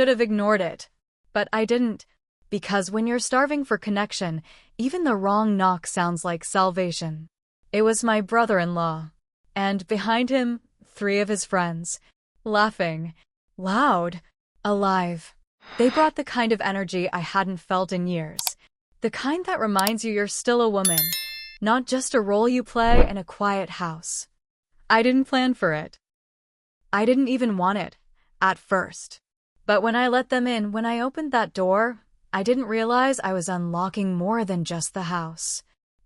Should have ignored it. But I didn't. Because when you're starving for connection, even the wrong knock sounds like salvation. It was my brother-in-law. And behind him, 3 of his friends. Laughing. Loud. Alive. They brought the kind of energy I hadn't felt in years. The kind that reminds you you're still a woman, not just a role you play in a quiet house. I didn't plan for it. I didn't even want it, at first. But when I let them in, when I opened that door, I didn't realize I was unlocking more than just the house.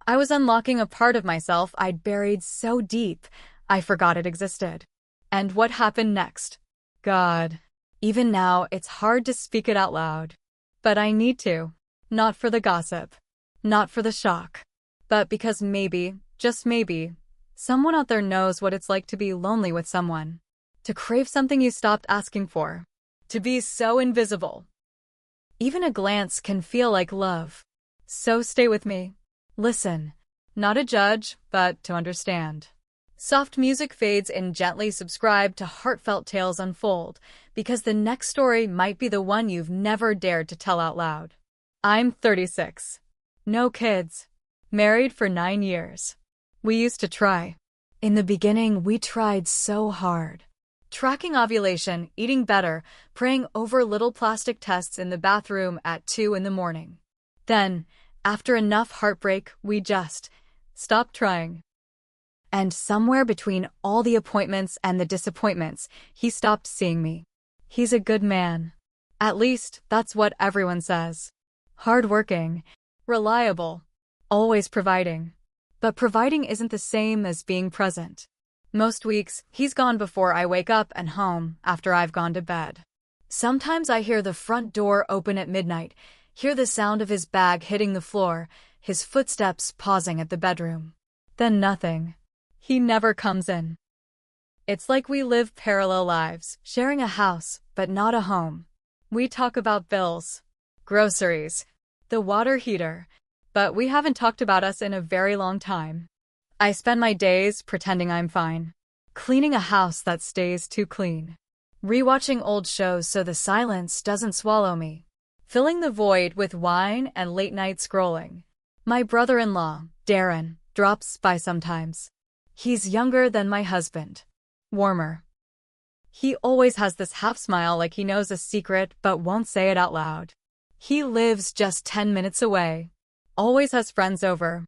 I was unlocking a part of myself I'd buried so deep, I forgot it existed. And what happened next? God. Even now, it's hard to speak it out loud. But I need to. Not for the gossip. Not for the shock. But because maybe, just maybe, someone out there knows what it's like to be lonely with someone. To crave something you stopped asking for. To be so invisible. Even a glance can feel like love. So stay with me. Listen. Not to judge, but to understand. Soft music fades in gently. Subscribe to Heartfelt Tales Unfold, because the next story might be the one you've never dared to tell out loud. I'm 36. No kids. Married for 9 years. We used to try. In the beginning, we tried so hard. Tracking ovulation, eating better, praying over little plastic tests in the bathroom at 2 in the morning. Then, after enough heartbreak, we just stopped trying. And somewhere between all the appointments and the disappointments, he stopped seeing me. He's a good man. At least, that's what everyone says. Hardworking, reliable, always providing. But providing isn't the same as being present. Most weeks, he's gone before I wake up and home after I've gone to bed. Sometimes I hear the front door open at midnight, hear the sound of his bag hitting the floor, his footsteps pausing at the bedroom. Then nothing. He never comes in. It's like we live parallel lives, sharing a house, but not a home. We talk about bills, groceries, the water heater, but we haven't talked about us in a very long time. I spend my days pretending I'm fine, cleaning a house that stays too clean, rewatching old shows so the silence doesn't swallow me, filling the void with wine and late-night scrolling. My brother-in-law, Darren, drops by sometimes. He's younger than my husband. Warmer. He always has this half-smile like he knows a secret but won't say it out loud. He lives just 10 minutes away. Always has friends over.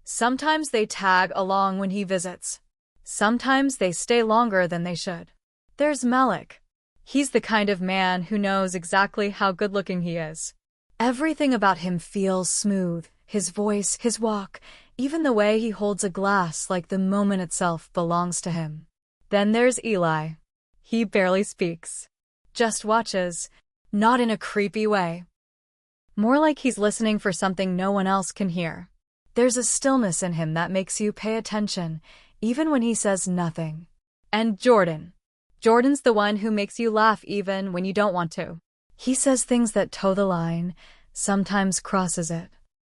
Sometimes they tag along when he visits. Sometimes they stay longer than they should. There's Malik. He's the kind of man who knows exactly how good-looking he is. Everything about him feels smooth. His voice, his walk, even the way he holds a glass like the moment itself belongs to him. Then there's Eli. He barely speaks. Just watches. Not in a creepy way. More like he's listening for something no one else can hear. There's a stillness in him that makes you pay attention, even when he says nothing. And Jordan. Jordan's the one who makes you laugh even when you don't want to. He says things that toe the line, sometimes crosses it.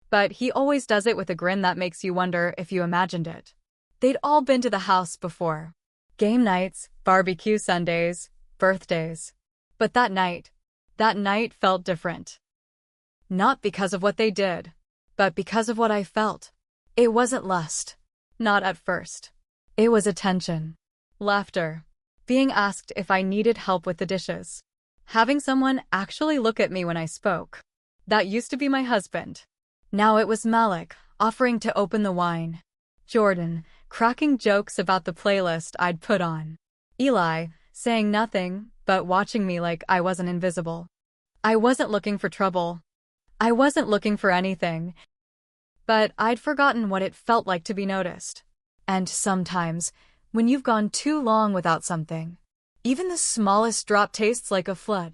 But he always does it with a grin that makes you wonder if you imagined it. They'd all been to the house before. Game nights, barbecue Sundays, birthdays. But that night felt different. Not because of what they did, but because of what I felt. It wasn't lust. Not at first. It was attention. Laughter. Being asked if I needed help with the dishes. Having someone actually look at me when I spoke. That used to be my husband. Now it was Malik, offering to open the wine. Jordan, cracking jokes about the playlist I'd put on. Eli, saying nothing, but watching me like I wasn't invisible. I wasn't looking for trouble. I wasn't looking for anything. But I'd forgotten what it felt like to be noticed. And sometimes, when you've gone too long without something, even the smallest drop tastes like a flood.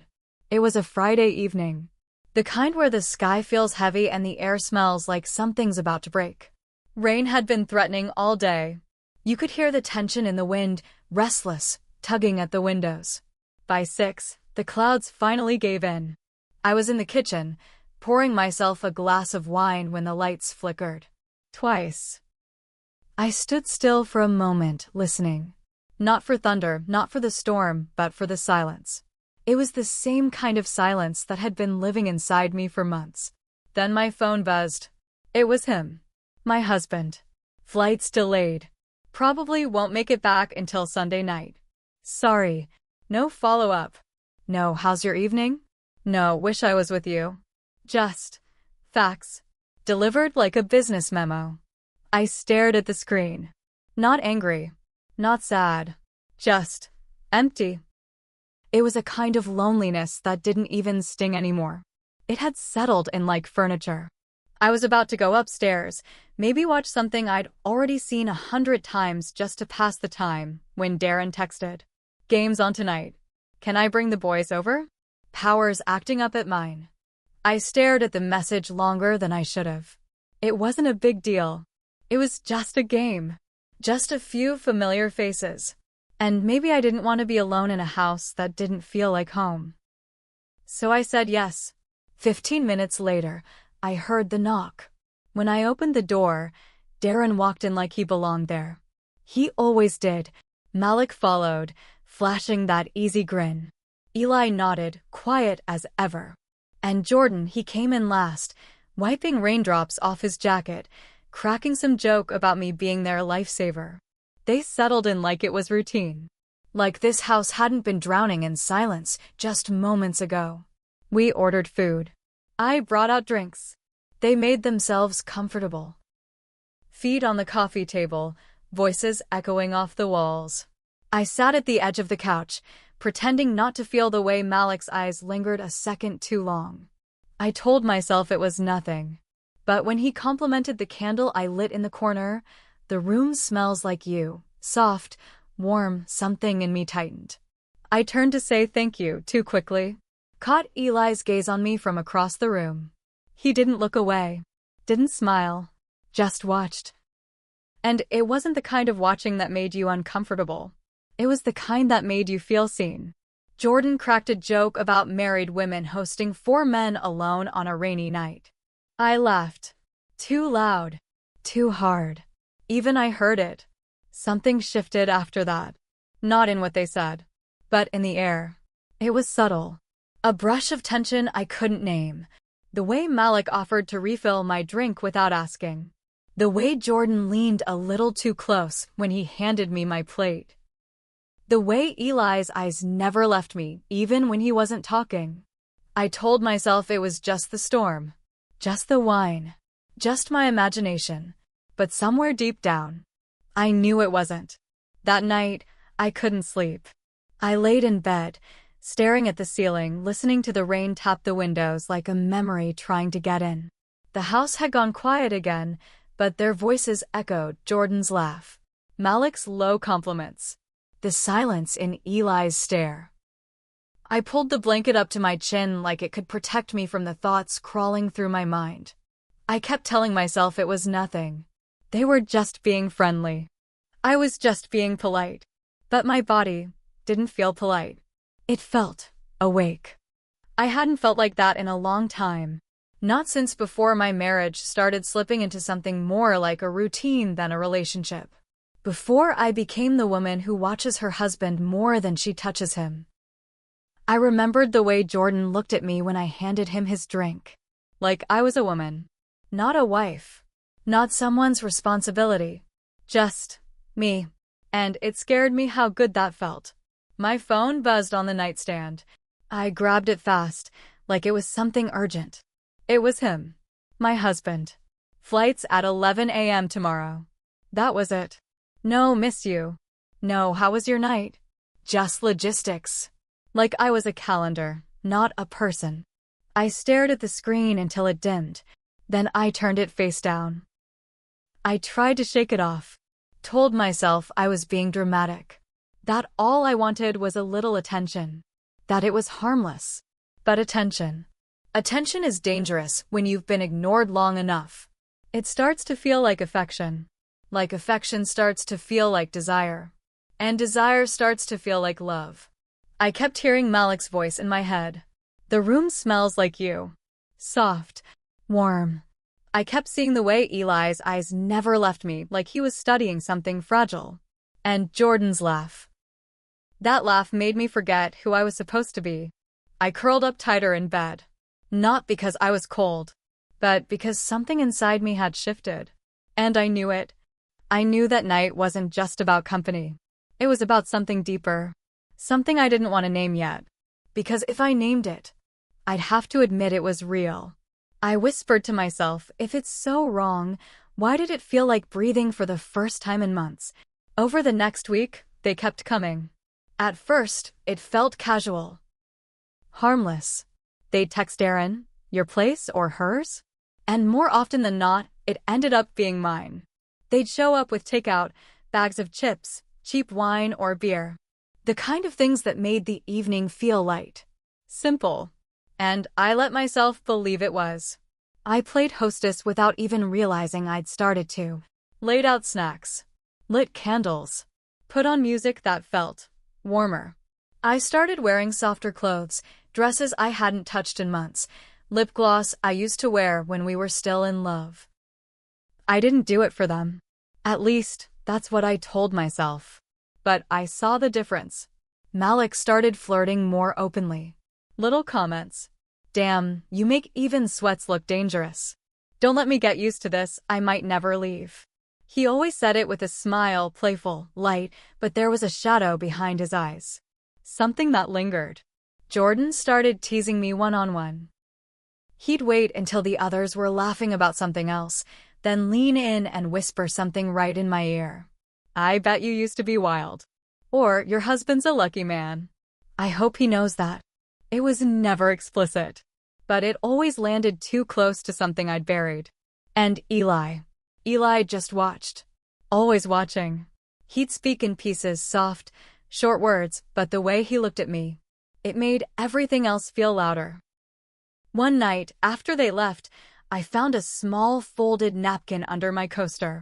It was a Friday evening. The kind where the sky feels heavy and the air smells like something's about to break. Rain had been threatening all day. You could hear the tension in the wind, restless, tugging at the windows. By 6, the clouds finally gave in. I was in the kitchen, pouring myself a glass of wine when the lights flickered. Twice. I stood still for a moment, listening. Not for thunder, not for the storm, but for the silence. It was the same kind of silence that had been living inside me for months. Then my phone buzzed. It was him. My husband. Flight's delayed. Probably won't make it back until Sunday night. Sorry. No follow-up. No, how's your evening? No, wish I was with you. Just facts. Delivered like a business memo. I stared at the screen. Not angry. Not sad. Just empty. It was a kind of loneliness that didn't even sting anymore. It had settled in like furniture. I was about to go upstairs, maybe watch something I'd already seen 100 times just to pass the time, when Darren texted. Games on tonight. Can I bring the boys over? Powers acting up at mine. I stared at the message longer than I should have. It wasn't a big deal. It was just a game. Just a few familiar faces. And maybe I didn't want to be alone in a house that didn't feel like home. So I said yes. 15 minutes later, I heard the knock. When I opened the door, Darren walked in like he belonged there. He always did. Malik followed, flashing that easy grin. Eli nodded, quiet as ever. And Jordan, he came in last, wiping raindrops off his jacket, cracking some joke about me being their lifesaver. They settled in like it was routine. Like this house hadn't been drowning in silence just moments ago. We ordered food. I brought out drinks. They made themselves comfortable. Feet on the coffee table, voices echoing off the walls. I sat at the edge of the couch, pretending not to feel the way Malik's eyes lingered a second too long. I told myself it was nothing. But when he complimented the candle I lit in the corner, the room smells like you. Soft, warm, something in me tightened. I turned to say thank you too quickly. Caught Eli's gaze on me from across the room. He didn't look away. Didn't smile. Just watched. And it wasn't the kind of watching that made you uncomfortable. It was the kind that made you feel seen. Jordan cracked a joke about married women hosting 4 men alone on a rainy night. I laughed. Too loud. Too hard. Even I heard it. Something shifted after that. Not in what they said, but in the air. It was subtle. A brush of tension I couldn't name. The way Malik offered to refill my drink without asking. The way Jordan leaned a little too close when he handed me my plate. The way Eli's eyes never left me, even when he wasn't talking. I told myself it was just the storm. Just the wine. Just my imagination. But somewhere deep down, I knew it wasn't. That night, I couldn't sleep. I laid in bed, staring at the ceiling, listening to the rain tap the windows like a memory trying to get in. The house had gone quiet again, but their voices echoed Jordan's laugh, Malik's low compliments, the silence in Eli's stare. I pulled the blanket up to my chin like it could protect me from the thoughts crawling through my mind. I kept telling myself it was nothing. They were just being friendly. I was just being polite. But my body didn't feel polite. It felt awake. I hadn't felt like that in a long time. Not since before my marriage started slipping into something more like a routine than a relationship. Before I became the woman who watches her husband more than she touches him. I remembered the way Jordan looked at me when I handed him his drink. Like I was a woman. Not a wife. Not someone's responsibility. Just me. And it scared me how good that felt. My phone buzzed on the nightstand. I grabbed it fast, like it was something urgent. It was him. My husband. Flight's at 11 a.m. tomorrow. That was it. No, miss you. No, how was your night? Just logistics. Like I was a calendar, not a person. I stared at the screen until it dimmed. Then I turned it face down. I tried to shake it off. Told myself I was being dramatic. That all I wanted was a little attention. That it was harmless. But attention. Attention is dangerous when you've been ignored long enough. It starts to feel like affection. Like affection starts to feel like desire. And desire starts to feel like love. I kept hearing Malik's voice in my head. The room smells like you. Soft. Warm. I kept seeing the way Eli's eyes never left me, like he was studying something fragile. And Jordan's laugh. That laugh made me forget who I was supposed to be. I curled up tighter in bed. Not because I was cold, but because something inside me had shifted. And I knew it. I knew that night wasn't just about company. It was about something deeper. Something I didn't want to name yet. Because if I named it, I'd have to admit it was real. I whispered to myself, if it's so wrong, why did it feel like breathing for the first time in months? Over the next week, they kept coming. At first, it felt casual. Harmless. They'd text Erin, your place or hers? And more often than not, it ended up being mine. They'd show up with takeout, bags of chips, cheap wine or beer. The kind of things that made the evening feel light. Simple. And I let myself believe it was. I played hostess without even realizing I'd started to. Laid out snacks. Lit candles. Put on music that felt warmer. I started wearing softer clothes, dresses I hadn't touched in months, lip gloss I used to wear when we were still in love. I didn't do it for them. At least, that's what I told myself. But I saw the difference. Malik started flirting more openly. Little comments. Damn, you make even sweats look dangerous. Don't let me get used to this, I might never leave. He always said it with a smile, playful, light, but there was a shadow behind his eyes. Something that lingered. Jordan started teasing me one-on-one. He'd wait until the others were laughing about something else, then lean in and whisper something right in my ear. I bet you used to be wild. Or your husband's a lucky man. I hope he knows that. It was never explicit. But it always landed too close to something I'd buried. And Eli. Eli just watched. Always watching. He'd speak in pieces, soft, short words, but the way he looked at me, it made everything else feel louder. One night, after they left, I found a small folded napkin under my coaster.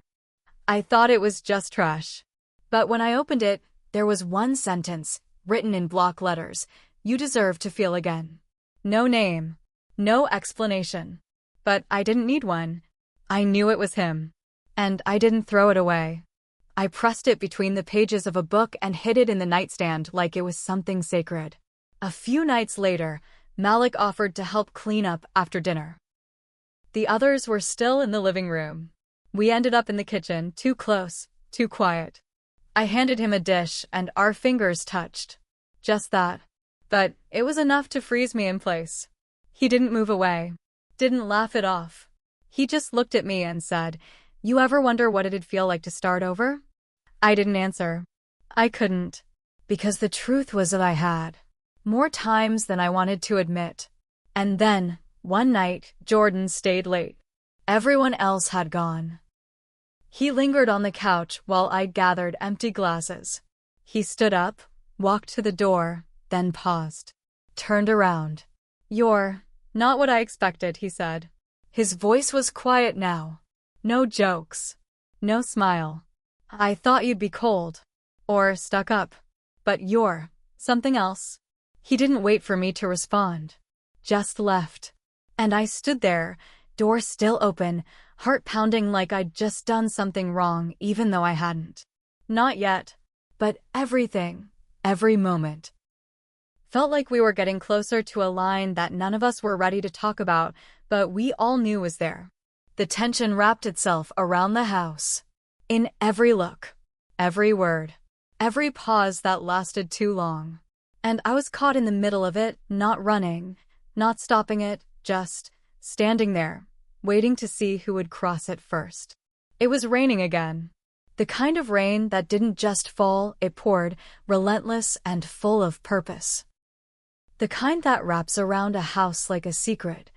I thought it was just trash. But when I opened it, there was one sentence, written in block letters, "You deserve to feel again." No name. No explanation. But I didn't need one. I knew it was him. And I didn't throw it away. I pressed it between the pages of a book and hid it in the nightstand like it was something sacred. A few nights later, Malik offered to help clean up after dinner. The others were still in the living room. We ended up in the kitchen, too close, too quiet. I handed him a dish and our fingers touched. Just that. But it was enough to freeze me in place. He didn't move away. Didn't laugh it off. He just looked at me and said, "You ever wonder what it'd feel like to start over?" I didn't answer. I couldn't. Because the truth was that I had. More times than I wanted to admit. And then, one night, Jordan stayed late. Everyone else had gone. He lingered on the couch while I gathered empty glasses. He stood up, walked to the door, then paused. Turned around. "You're not what I expected," he said. His voice was quiet now. No jokes. No smile. "I thought you'd be cold. Or stuck up. But you're something else." He didn't wait for me to respond. Just left. And I stood there, door still open, heart pounding like I'd just done something wrong even though I hadn't. Not yet. But everything, every moment, felt like we were getting closer to a line that none of us were ready to talk about, but we all knew was there. The tension wrapped itself around the house. In every look, every word, every pause that lasted too long. And I was caught in the middle of it, not running, not stopping it, just standing there, waiting to see who would cross it first. It was raining again. The kind of rain that didn't just fall, it poured, relentless and full of purpose. The kind that wraps around a house like a secret.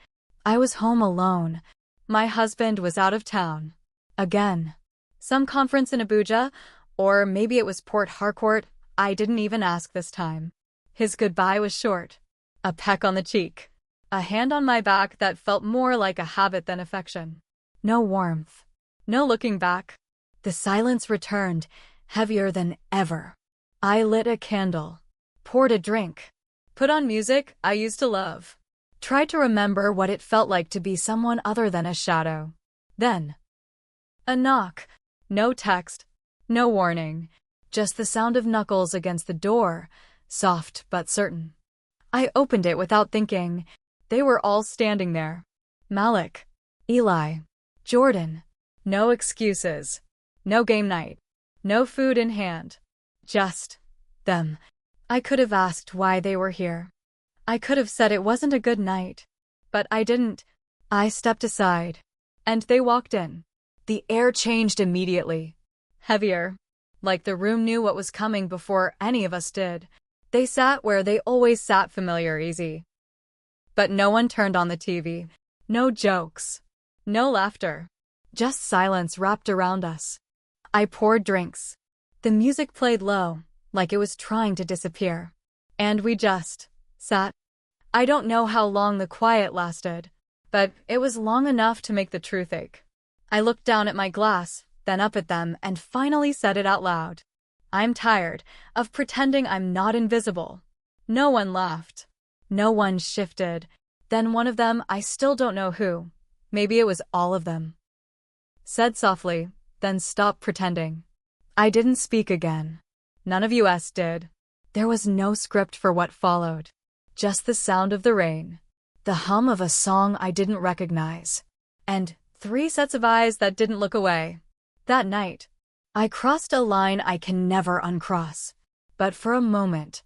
I was home alone. My husband was out of town. Again. Some conference in Abuja, or maybe it was Port Harcourt. I didn't even ask this time. His goodbye was short. A peck on the cheek. A hand on my back that felt more like a habit than affection. No warmth. No looking back. The silence returned, heavier than ever. I lit a candle. Poured a drink. Put on music I used to love. Tried to remember what it felt like to be someone other than a shadow. Then, a knock. No text. No warning. Just the sound of knuckles against the door, soft but certain. I opened it without thinking. They were all standing there. Malik, Eli, Jordan. No excuses. No game night. No food in hand. Just them. I could have asked why they were here. I could have said it wasn't a good night. But I didn't. I stepped aside. And they walked in. The air changed immediately. Heavier. Like the room knew what was coming before any of us did. They sat where they always sat, familiar, easy. But no one turned on the TV. No jokes. No laughter. Just silence wrapped around us. I poured drinks. The music played low, like it was trying to disappear. And we just sat. I don't know how long the quiet lasted, but it was long enough to make the truth ache. I looked down at my glass, then up at them, and finally said it out loud. I'm tired of pretending I'm not invisible. No one laughed. No one shifted. Then one of them, I still don't know who, maybe it was all of them, said softly, then stopped pretending. I didn't speak again. None of us did. There was no script for what followed. Just the sound of the rain, the hum of a song I didn't recognize, and 3 sets of eyes that didn't look away. That night, I crossed a line I can never uncross. But for a moment,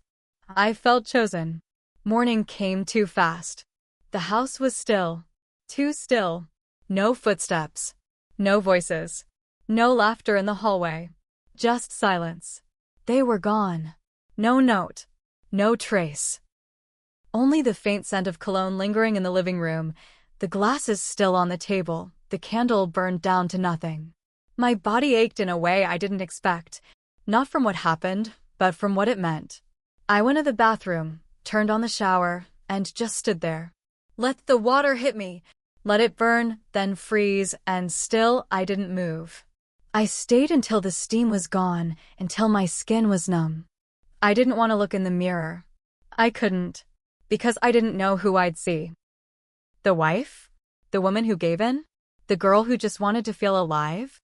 I felt chosen. Morning came too fast. The house was still. Too still. No footsteps. No voices. No laughter in the hallway. Just silence. They were gone. No note. No trace. Only the faint scent of cologne lingering in the living room, the glasses still on the table, the candle burned down to nothing. My body ached in a way I didn't expect, not from what happened, but from what it meant. I went to the bathroom, turned on the shower, and just stood there. Let the water hit me, let it burn, then freeze, and still I didn't move. I stayed until the steam was gone, until my skin was numb. I didn't want to look in the mirror. I couldn't, because I didn't know who I'd see. The wife? The woman who gave in? The girl who just wanted to feel alive?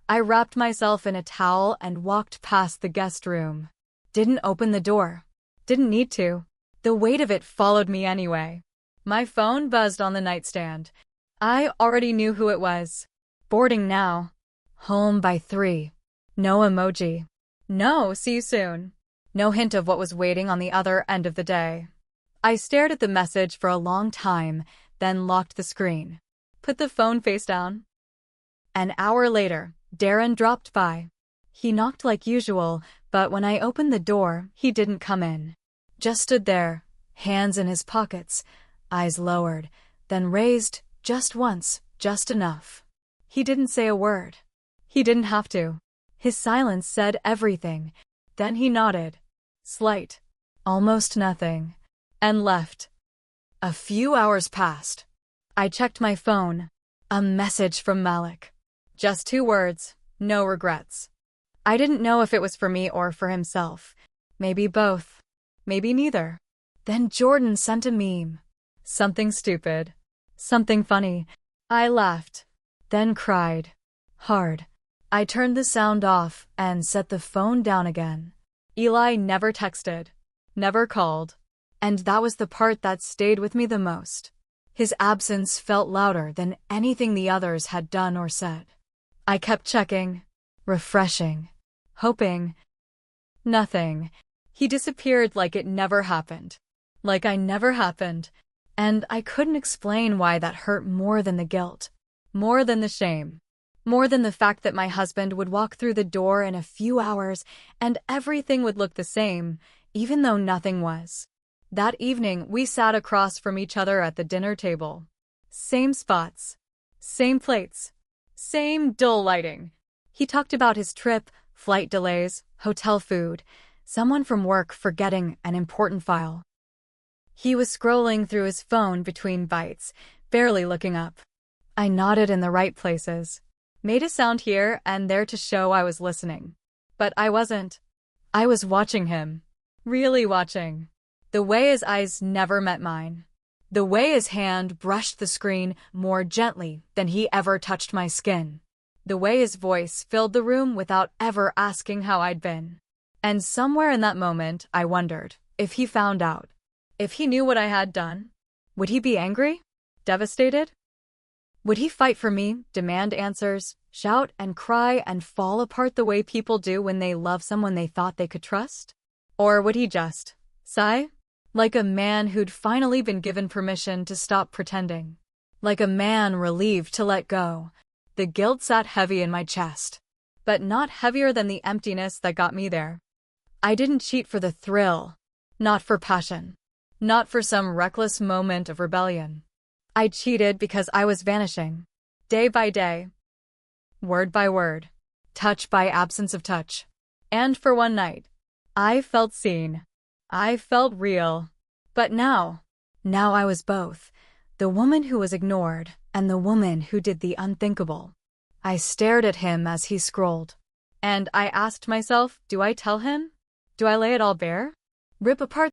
I wrapped myself in a towel and walked past the guest room. Didn't open the door. Didn't need to. The weight of it followed me anyway. My phone buzzed on the nightstand. I already knew who it was. Boarding now. Home by 3. No emoji. No, see you soon. No hint of what was waiting on the other end of the day. I stared at the message for a long time, then locked the screen. Put the phone face down. An hour later, Darren dropped by. He knocked like usual, but when I opened the door, he didn't come in. Just stood there, hands in his pockets, eyes lowered, then raised, just once, just enough. He didn't say a word. He didn't have to. His silence said everything. Then he nodded. Slight. Almost nothing. And left. A few hours passed. I checked my phone. A message from Malik. Just 2 words, no regrets. I didn't know if it was for me or for himself. Maybe both. Maybe neither. Then Jordan sent a meme. Something stupid. Something funny. I laughed. Then cried. Hard. I turned the sound off and set the phone down again. Eli never texted. Never called. And that was the part that stayed with me the most. His absence felt louder than anything the others had done or said. I kept checking, refreshing, hoping. Nothing. He disappeared like it never happened. Like I never happened. And I couldn't explain why that hurt more than the guilt. More than the shame. More than the fact that my husband would walk through the door in a few hours and everything would look the same, even though nothing was. That evening, we sat across from each other at the dinner table. Same spots. Same plates. Same dull lighting. He talked about his trip, flight delays, hotel food, someone from work forgetting an important file. He was scrolling through his phone between bites, barely looking up. I nodded in the right places. Made a sound here and there to show I was listening. But I wasn't. I was watching him. Really watching. The way his eyes never met mine. The way his hand brushed the screen more gently than he ever touched my skin. The way his voice filled the room without ever asking how I'd been. And somewhere in that moment, I wondered if he found out. If he knew what I had done, would he be angry? Devastated? Would he fight for me, demand answers, shout and cry and fall apart the way people do when they love someone they thought they could trust? Or would he just sigh? Like a man who'd finally been given permission to stop pretending. Like a man relieved to let go. The guilt sat heavy in my chest. But not heavier than the emptiness that got me there. I didn't cheat for the thrill. Not for passion. Not for some reckless moment of rebellion. I cheated because I was vanishing. Day by day. Word by word. Touch by absence of touch. And for one night, I felt seen. I felt real. But now I was both. The woman who was ignored and the woman who did the unthinkable. I stared at him as he scrolled. And I asked myself, do I tell him? Do I lay it all bare? Rip apart